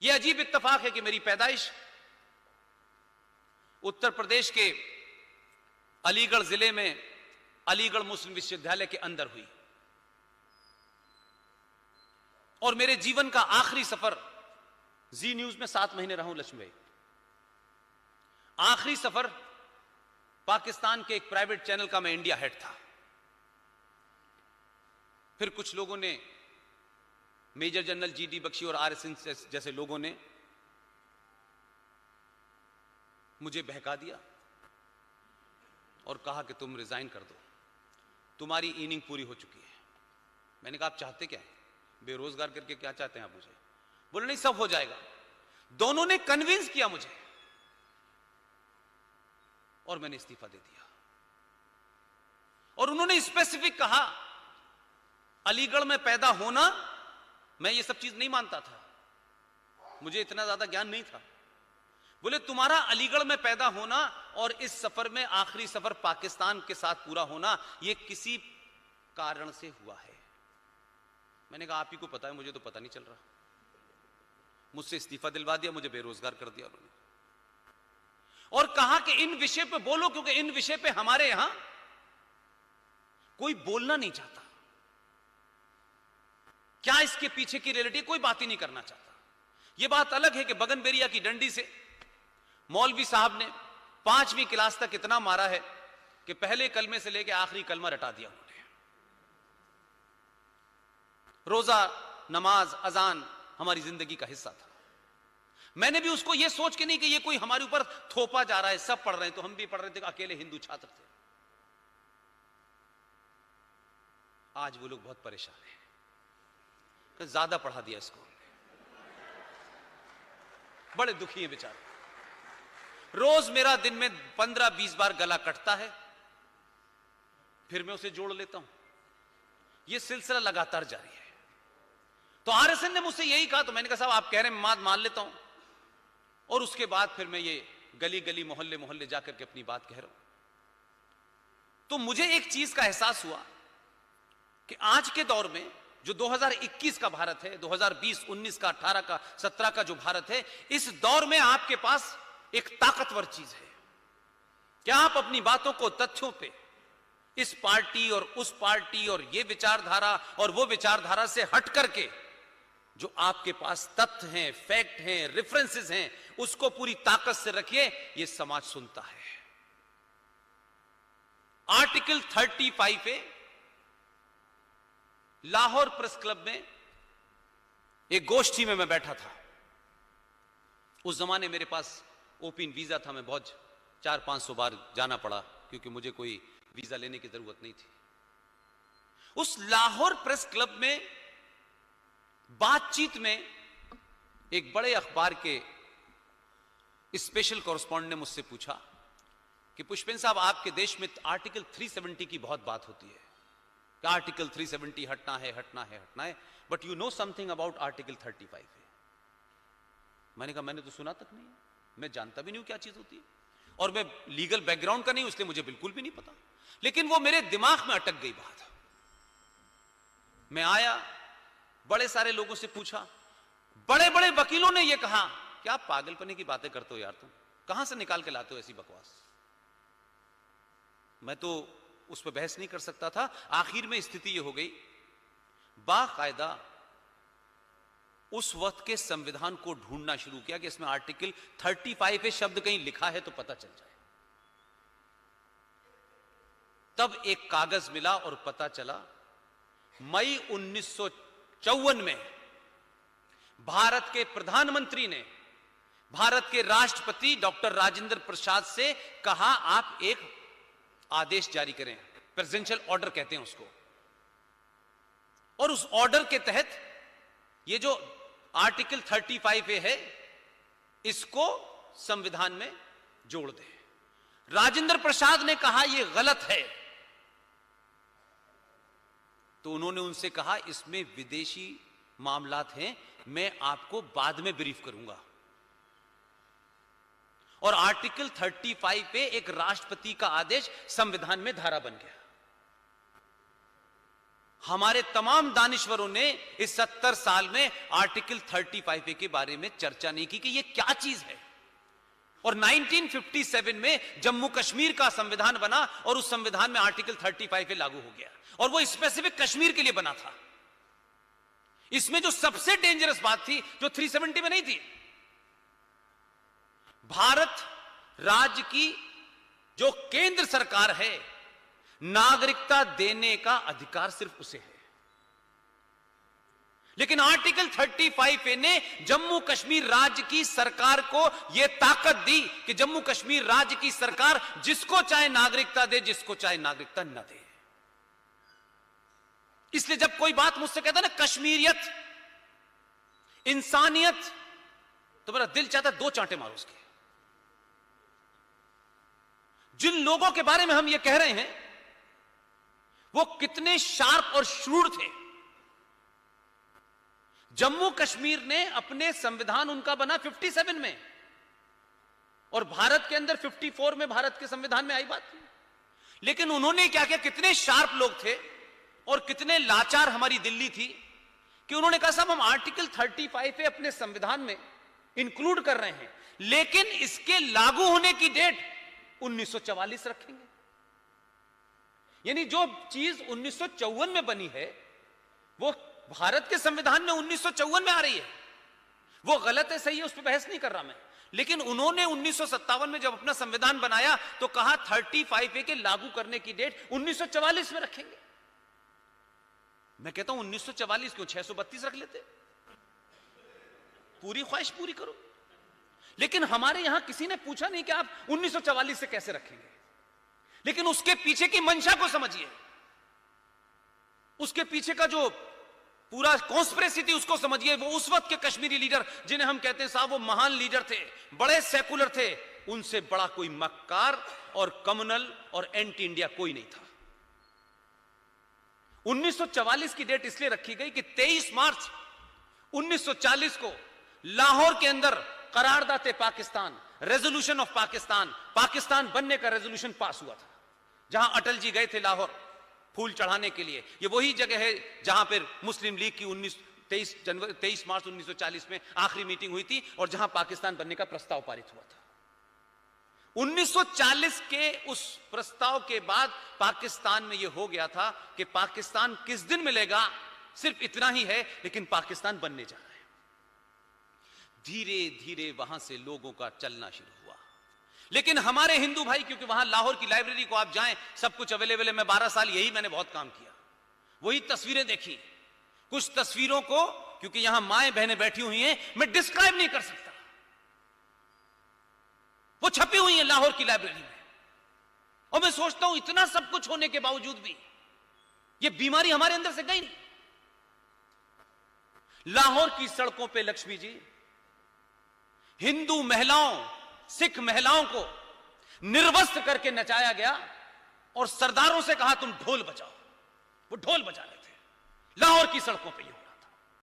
यह अजीब इत्तेफाक है कि मेरी पैदाइश उत्तर प्रदेश के अलीगढ़ जिले में अलीगढ़ मुस्लिम विश्वविद्यालय के अंदर हुई और मेरे जीवन का आखिरी सफर जी न्यूज में 7 महीने रहा हूं लक्ष्मी भाई। आखिरी सफर पाकिस्तान के एक प्राइवेट चैनल का मैं इंडिया हेड था। फिर कुछ लोगों ने, मेजर जनरल जीडी बख्शी और आरएसएस जैसे लोगों ने मुझे बहका दिया और कहा कि तुम रिजाइन कर दो, तुम्हारी इनिंग पूरी हो चुकी है। मैंने कहा आप चाहते क्या हैं? बेरोजगार करके क्या चाहते हैं आप मुझे? बोले नहीं, सब हो जाएगा। दोनों ने कन्विंस किया मुझे और मैंने इस्तीफा दे दिया। और उन्होंने स्पेसिफिक कहा, अलीगढ़ में पैदा होना, मैं ये सब चीज नहीं मानता था, मुझे इतना ज्यादा ज्ञान नहीं था। बोले तुम्हारा अलीगढ़ में पैदा होना और इस सफर में आखिरी सफर पाकिस्तान के साथ पूरा होना, यह किसी कारण से हुआ है। मैंने कहा आप ही को पता है, मुझे तो पता नहीं चल रहा। मुझसे इस्तीफा दिलवा दिया, मुझे बेरोजगार कर दिया उन्होंने और कहा कि इन विषय पे बोलो, क्योंकि इन विषय पे हमारे यहां कोई बोलना नहीं चाहता। क्या इसके पीछे की रियलिटी, कोई बात ही नहीं करना चाहता। यह बात अलग है कि बगनबेरिया की डंडी से मौलवी साहब ने 5वीं क्लास तक इतना मारा है कि पहले कलमे से लेकर आखिरी कलमा रटा दिया उन्होंने। रोजा, नमाज, अजान हमारी जिंदगी का हिस्सा था। मैंने भी उसको यह सोच के नहीं कि ये कोई हमारे ऊपर थोपा जा रहा है, सब पढ़ रहे हैं तो हम भी पढ़ रहे थे, अकेले हिंदू छात्र थे। आज वो लोग बहुत परेशान हैं कि ज्यादा पढ़ा दिया इसको, बड़े दुखी हैं बेचारे। रोज मेरा दिन में 15-20 बार गला कटता है, फिर मैं उसे जोड़ लेता हूं। यह सिलसिला लगातार जारी है। तो आरएसएन ने मुझसे यही कहा, तो मैंने कहा साहब आप कह रहे हैं, मैं मान लेता हूं। और उसके बाद फिर मैं ये गली गली मोहल्ले मोहल्ले जाकर के अपनी बात कह रहा हूं। तो मुझे एक चीज का एहसास हुआ कि आज के दौर में जो 2021 का भारत है, 2020, 19 का, 18 का, 17 का जो भारत है, इस दौर में आपके पास एक ताकतवर चीज है कि आप अपनी बातों को तथ्यों पे, इस पार्टी और उस पार्टी और ये विचारधारा और वो विचारधारा से हट करके जो आपके पास तथ्य हैं, फैक्ट हैं, रेफरेंसेस हैं, उसको पूरी ताकत से रखिए। ये समाज सुनता है। Article 35A, Lahore press club में एक गोष्ठी में मैं बैठा था। उस जमाने मेरे पास ओपन वीजा था, मैं बहुत 400-500 बार जाना पड़ा क्योंकि मुझे कोई वीजा लेने की जरूरत नहीं थी। उस लाहौर प्रेस क्लब में बातचीत में एक बड़े अखबार के स्पेशल कॉरेस्पॉन्डेंट ने मुझसे पूछा कि पुष्पेंद्र साहब, आपके देश में आर्टिकल 370 की बहुत बात होती है कि आर्टिकल 370 हटना है, हटना है, हटना है, but you know something about article 35 है। मैंने कहा मैंने तो सुना तक नहीं है, मैं जानता भी नहीं हूं क्या चीज होती है, और मैं लीगल बैकग्राउंड का नहीं हूं, इसलिए मुझे बिल्कुल भी नहीं पता। लेकिन वो मेरे दिमाग में अटक गई बात। मैं आया, बड़े सारे लोगों से पूछा, बड़े बड़े वकीलों ने यह कहा कि आप पागलपने की बातें करते हो यार, तुम कहां से निकाल के लाते हो ऐसी बकवास। मैं तो उस पर बहस नहीं कर सकता था। आखिर में स्थिति यह हो गई, बाकायदा उस वक्त के संविधान को ढूंढना शुरू किया कि इसमें आर्टिकल 35 शब्द कहीं लिखा है तो पता चल जाए। तब एक कागज मिला और पता चला, मई 1954 में भारत के प्रधानमंत्री ने भारत के राष्ट्रपति डॉक्टर राजेंद्र प्रसाद से कहा, आप एक आदेश जारी करें, प्रेसिडेंशियल ऑर्डर कहते हैं उसको, और उस ऑर्डर के तहत ये जो आर्टिकल 35A है, इसको संविधान में जोड़ दें। राजेंद्र प्रसाद ने कहा यह गलत है, तो उन्होंने उनसे कहा इसमें विदेशी मामलात हैं, मैं आपको बाद में ब्रीफ करूंगा। और आर्टिकल 35 पे एक राष्ट्रपति का आदेश संविधान में धारा बन गया। हमारे तमाम दानिश्वरों ने इस 70 साल में आर्टिकल 35A के बारे में चर्चा नहीं की कि यह क्या चीज है। और 1957 में जम्मू कश्मीर का संविधान बना और उस संविधान में आर्टिकल 35A लागू हो गया और वो स्पेसिफिक कश्मीर के लिए बना था। इसमें जो सबसे डेंजरस बात थी, जो 370 में नहीं थी, भारत राज्य की जो केंद्र सरकार है, नागरिकता देने का अधिकार सिर्फ उसे है। लेकिन आर्टिकल 35A ने जम्मू कश्मीर राज्य की सरकार को यह ताकत दी कि जम्मू कश्मीर राज्य की सरकार जिसको चाहे नागरिकता दे, जिसको चाहे नागरिकता न दे। इसलिए जब कोई बात मुझसे कहता है ना कश्मीरियत, इंसानियत, तो मेरा दिल चाहता है दो चांटे मारो उसके। जिन लोगों के बारे में हम यह कह रहे हैं वो कितने शार्प और शूर थे। जम्मू कश्मीर ने अपने संविधान उनका बना 57 में और भारत के अंदर 54 में भारत के संविधान में आई बात थी। लेकिन उन्होंने क्या किया, कितने शार्प लोग थे और कितने लाचार हमारी दिल्ली थी कि उन्होंने कहा साहब हम आर्टिकल 35 पे अपने संविधान में इंक्लूड कर रहे हैं, लेकिन इसके लागू होने की डेट 1944 रखेंगे। यानी जो चीज 1954 में बनी है वो भारत के संविधान में 1954 में आ रही है। वो गलत है सही है उस पर बहस नहीं कर रहा मैं, लेकिन उन्होंने 1957 में जब अपना संविधान बनाया तो कहा 35A के लागू करने की डेट 1944 में रखेंगे। मैं कहता हूं 1944 क्यों, 632 रख लेते, पूरी ख्वाहिश पूरी करो। लेकिन हमारे यहां किसी ने पूछा नहीं कि आप 1944 से कैसे रखेंगे, लेकिन उसके पीछे की मंशा को समझिए, उसके पीछे का जो पूरा कॉन्स्पिरेसी थी उसको समझिए। वो उस वक्त के कश्मीरी लीडर जिन्हें हम कहते हैं साहब वो महान लीडर थे, बड़े सेकुलर थे, उनसे बड़ा कोई मक्कार और कम्युनल और एंटी इंडिया कोई नहीं था। 1944 की डेट इसलिए रखी गई कि 23 मार्च 1940 को लाहौर के अंदर करारदाते पाकिस्तान, रेजोल्यूशन ऑफ पाकिस्तान, पाकिस्तान बनने का रेजोल्यूशन पास हुआ था, जहां अटल जी गए थे लाहौर फूल चढ़ाने के लिए। ये वही जगह है जहां पर मुस्लिम लीग की 23 मार्च 1940 में आखिरी मीटिंग हुई थी और जहां पाकिस्तान बनने का प्रस्ताव पारित हुआ था। 1940 के उस प्रस्ताव के बाद पाकिस्तान में यह हो गया था कि पाकिस्तान किस दिन मिलेगा सिर्फ इतना ही है, लेकिन पाकिस्तान बनने जा रहा है। धीरे धीरे वहां से लोगों का चलना शुरू हुआ। लेकिन हमारे हिंदू भाई, क्योंकि वहां लाहौर की लाइब्रेरी को आप जाएं, सब कुछ अवेलेबल है। मैं 12 साल यही मैंने बहुत काम किया, वही तस्वीरें देखी। कुछ तस्वीरों को, क्योंकि यहां माएं बहनें बैठी हुई हैं, मैं डिस्क्राइब नहीं कर सकता। वो छपी हुई है लाहौर की लाइब्रेरी में, और मैं सोचता हूं इतना सब कुछ होने के बावजूद भी ये बीमारी हमारे अंदर से गई नहीं। लाहौर की सड़कों पे लक्ष्मी जी, हिंदू महिलाओं, सिख महिलाओं को निर्वस्त्र करके नचाया गया और सरदारों से कहा तुम ढोल बजाओ। वो ढोल बजा रहे थे लाहौर की सड़कों पे।